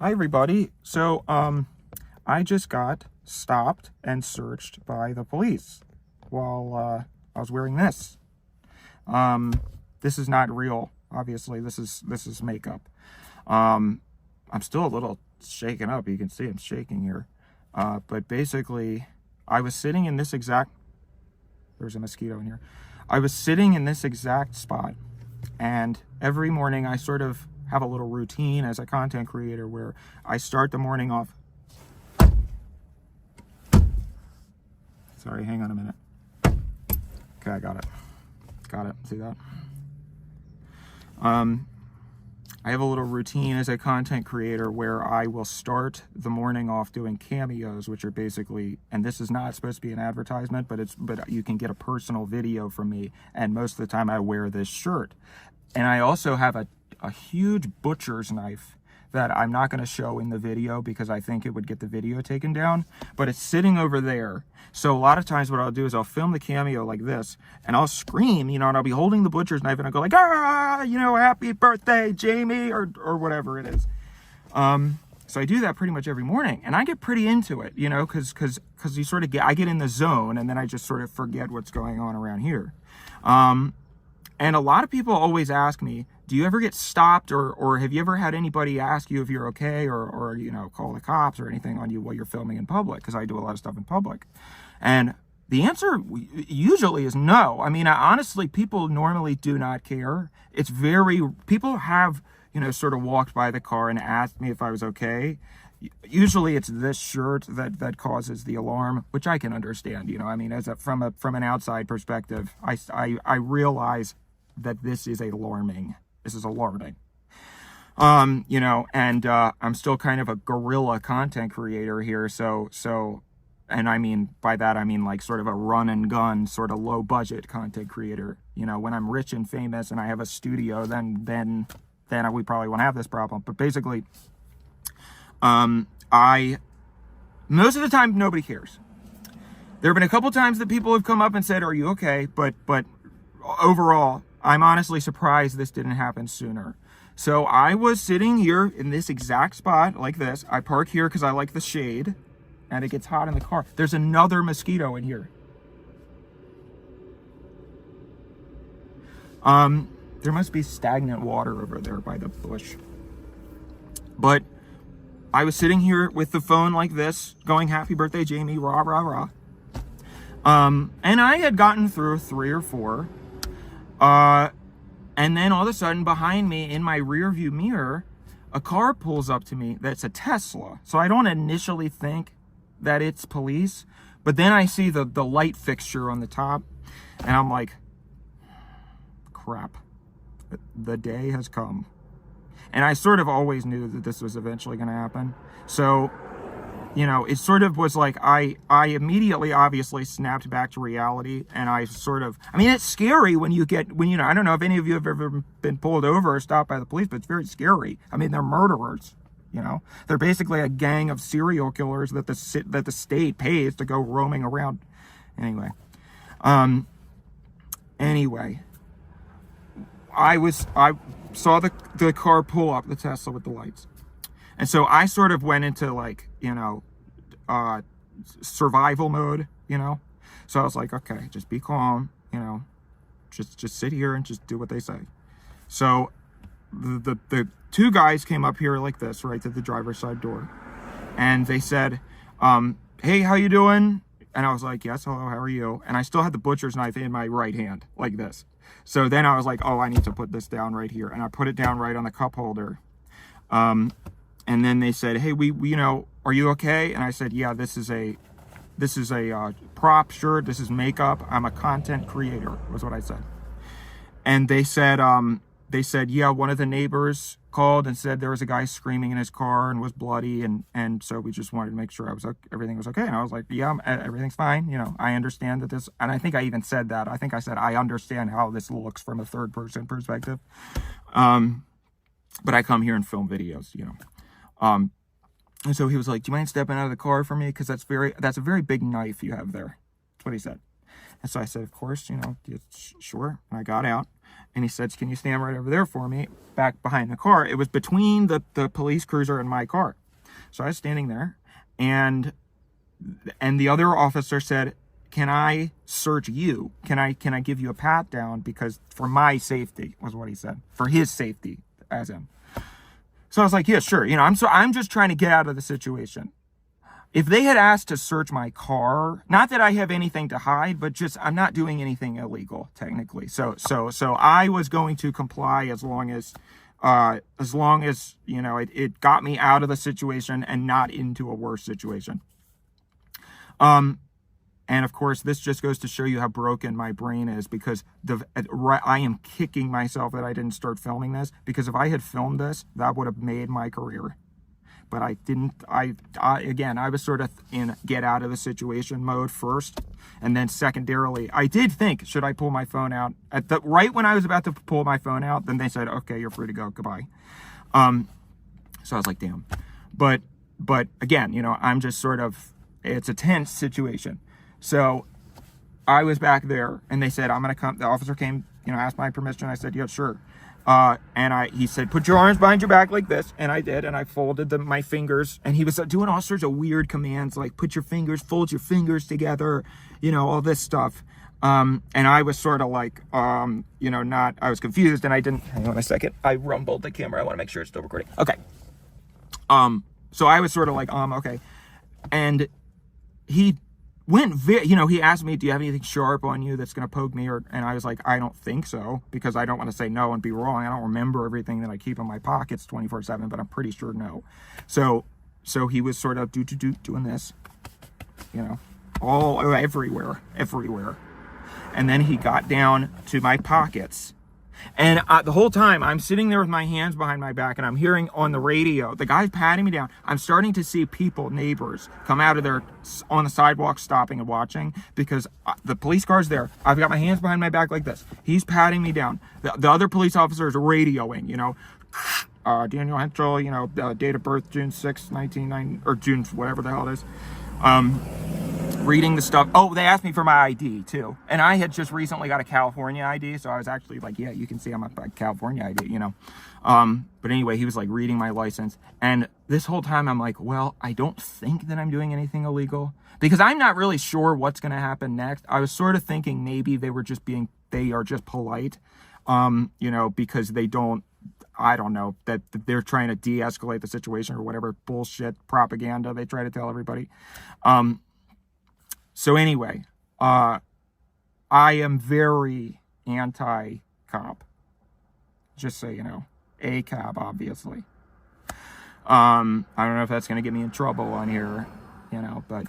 Hi everybody. So I just got stopped and searched by the police while I was wearing this. This is not real, obviously. This is makeup. I'm still a little shaken up. You can see I'm shaking here. But basically I was sitting in this exact, there's a mosquito in here. I was sitting in this exact spot, and every morning I sort of have a little routine as a content creator where I start the morning off. Sorry, hang on a minute. Okay, I got it. See that? I have a little routine as a content creator where I will start the morning off doing cameos, which are basically, and this is not supposed to be an advertisement, but you can get a personal video from me, and most of the time I wear this shirt. And I also have a huge butcher's knife that I'm not going to show in the video because I think it would get the video taken down, but it's sitting over there. So a lot of times what I'll do is I'll film the cameo like this, and I'll scream, and I'll be holding the butcher's knife, and I'll go like, happy birthday, Jamie, or whatever it is. So I do that pretty much every morning, and I get pretty into it, because you sort of I get in the zone, and then I just sort of forget what's going on around here. And a lot of people always ask me, do you ever get stopped, or have you ever had anybody ask you if you're okay, or call the cops or anything on you while you're filming in public? Because I do a lot of stuff in public. And the answer usually is no. I mean, honestly, people normally do not care. People have, sort of walked by the car and asked me if I was okay. Usually it's this shirt that causes the alarm, which I can understand, from an outside perspective, I realize that this is alarming. This is alarming. And I'm still kind of a guerrilla content creator here. So, and I mean, by that, I mean like sort of a run and gun, sort of low budget content creator. When I'm rich and famous and I have a studio, then we probably won't have this problem. But basically, most of the time, nobody cares. There have been a couple times that people have come up and said, are you okay? But overall, I'm honestly surprised this didn't happen sooner. So I was sitting here in this exact spot like this. I park here because I like the shade, and it gets hot in the car. There's another mosquito in here. There must be stagnant water over there by the bush. But I was sitting here with the phone like this, going, happy birthday, Jamie, rah, rah, rah. And I had gotten through 3 or 4. And then all of a sudden behind me in my rear view mirror, a car pulls up to me that's a Tesla. So I don't initially think that it's police, but then I see the light fixture on the top, and I'm like, crap, the day has come. And I sort of always knew that this was eventually going to happen. So, it sort of was like I immediately obviously snapped back to reality, and it's scary when I don't know if any of you have ever been pulled over or stopped by the police, but it's very scary. I mean, they're murderers, They're basically a gang of serial killers that the state pays to go roaming around. Anyway, I saw the car pull up, the Tesla with the lights. And so I sort of went into survival mode, So I was like, okay, just be calm, just sit here and just do what they say. So the 2 guys came up here like this, right to the driver's side door. And they said, hey, how you doing? And I was like, yes, hello, how are you? And I still had the butcher's knife in my right hand like this. So then I was like, oh, I need to put this down right here. And I put it down right on the cup holder. And then they said, hey, we are you okay? And I said, yeah, this is a prop shirt. This is makeup. I'm a content creator, was what I said. And they said, yeah, one of the neighbors called and said there was a guy screaming in his car and was bloody. And so we just wanted to make sure everything was okay. And I was like, yeah, everything's fine. I understand that this, and I think I even said that. I think I said, I understand how this looks from a third person perspective. But I come here and film videos, And so he was like, do you mind stepping out of the car for me? Because that's a very big knife you have there. That's what he said. And so I said, of course, sure. And I got out. And he said, can you stand right over there for me, back behind the car? It was between the police cruiser and my car. So I was standing there, and the other officer said, can I search you? Can I give you a pat down? Because for my safety, was what he said. For his safety, as in. So I was like, yeah, sure. You know, I'm just trying to get out of the situation. If they had asked to search my car, not that I have anything to hide, but just I'm not doing anything illegal technically. So I was going to comply as long as you know it got me out of the situation and not into a worse situation. And of course, this just goes to show you how broken my brain is, because I am kicking myself that I didn't start filming this, because if I had filmed this, that would have made my career. But I didn't. Again, I was sort of in get out of the situation mode first, and then secondarily, I did think, should I pull my phone out? Right when I was about to pull my phone out, then they said, okay, you're free to go, goodbye. So I was like, damn. But again, you know, I'm just sort of, it's a tense situation. So I was back there, and they said, I'm going to come. The officer came, you know, asked my permission. I said, yeah, sure. He said, put your arms behind your back like this. And I did. And I folded my fingers, and he was doing all sorts of weird commands, like put your fingers, fold your fingers together, you know, all this stuff. And I was sort of like, you know, I was confused, and I didn't, hang on a second. I rumbled the camera. I want to make sure it's still recording. Okay. So I was sort of like, okay. And he went, you know, he asked me, do you have anything sharp on you that's going to poke me? And I was like, I don't think so, because I don't want to say no and be wrong. I don't remember everything that I keep in my pockets 24/7, but I'm pretty sure no. So he was sort of doing this, you know, everywhere. And then he got down to my pockets. And the whole time, I'm sitting there with my hands behind my back, and I'm hearing on the radio, the guy's patting me down. I'm starting to see people, neighbors, come out of there on the sidewalk, stopping and watching, because the police car's there. I've got my hands behind my back like this. He's patting me down. The other police officers are radioing, you know, Daniel Hentschel, you know, date of birth, June 6, 1990, or June, whatever the hell it is. Reading the stuff. Oh, they asked me for my ID too. And I had just recently got a California ID. So I was actually like, yeah, you can see I'm a California ID, you know. But anyway, he was like reading my license. And this whole time I'm like, well, I don't think that I'm doing anything illegal, because I'm not really sure what's going to happen next. I was sort of thinking maybe they are just polite, you know, because I don't know, that they're trying to de-escalate the situation or whatever bullshit propaganda they try to tell everybody. So anyway, I am very anti-cop, just so you know, a cop, obviously. I don't know if that's going to get me in trouble on here, you know, but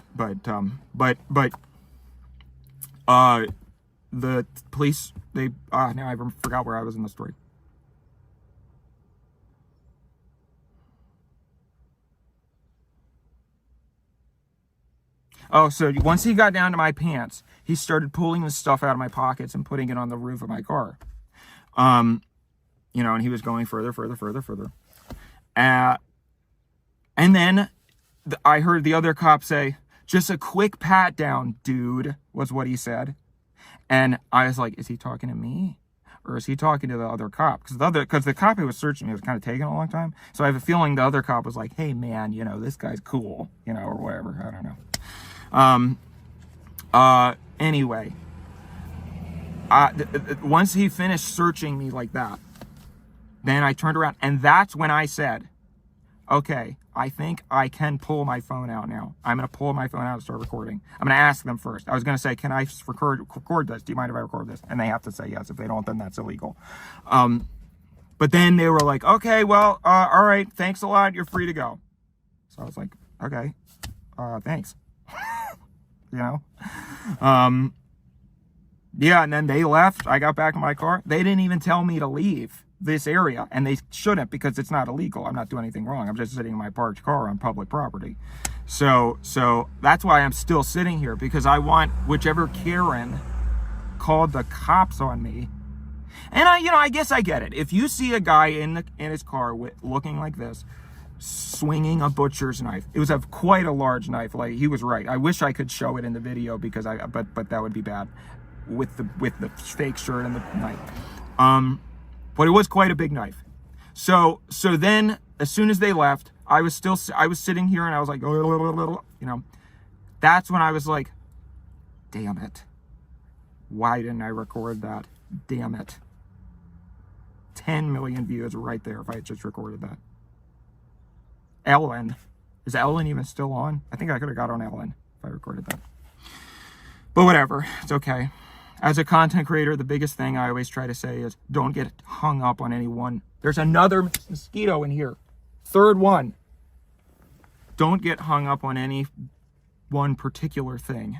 the police, now I forgot where I was in the story. Oh, so once he got down to my pants, he started pulling the stuff out of my pockets and putting it on the roof of my car. You know, and he was going further. And then I heard the other cop say, just a quick pat down, dude, was what he said. And I was like, is he talking to me? Or is he talking to the other cop? Because the cop who was searching me was kind of taking a long time. So I have a feeling the other cop was like, hey, man, you know, this guy's cool, you know, or whatever. I don't know. Anyway, once he finished searching me like that, then I turned around, and that's when I said, okay, I think I can pull my phone out now. I'm going to pull my phone out and start recording. I'm going to ask them first. I was going to say, can I record this? Do you mind if I record this? And they have to say yes. If they don't, then that's illegal. But then they were like, okay, well, all right, thanks a lot. You're free to go. So I was like, okay, thanks. You know, yeah, and then they left. I got back in my car. They didn't even tell me to leave this area, and they shouldn't, because it's not illegal. I'm not doing anything wrong. I'm just sitting in my parked car on public property. So that's why I'm still sitting here, because I want whichever Karen called the cops on me. And I guess I get it. If you see a guy in his car looking like this, swinging a butcher's knife. It was quite a large knife. Like, he was right. I wish I could show it in the video, because but that would be bad with the fake shirt and the knife. But it was quite a big knife. So then as soon as they left, I was sitting here and I was like, you know, that's when I was like, damn it. Why didn't I record that? Damn it. 10 million views right there if I had just recorded that. Ellen. Is Ellen even still on? I think I could have got on Ellen if I recorded that. But whatever. It's okay. As a content creator, the biggest thing I always try to say is don't get hung up on any one. There's another mosquito in here. Third one. Don't get hung up on any one particular thing.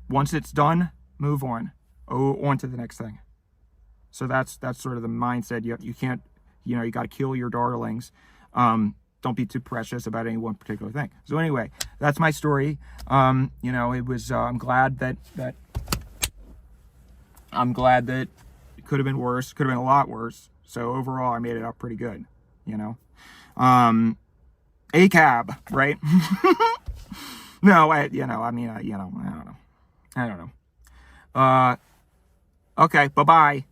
Once it's done, move on. On to the next thing. So that's sort of the mindset. You can't, you know, you got to kill your darlings. Don't be too precious about any one particular thing. So anyway, that's my story. You know, it was, I'm glad that it could have been worse, could have been a lot worse. So overall, I made it up pretty good, you know. A cab, right? No, I don't know. Okay, bye-bye.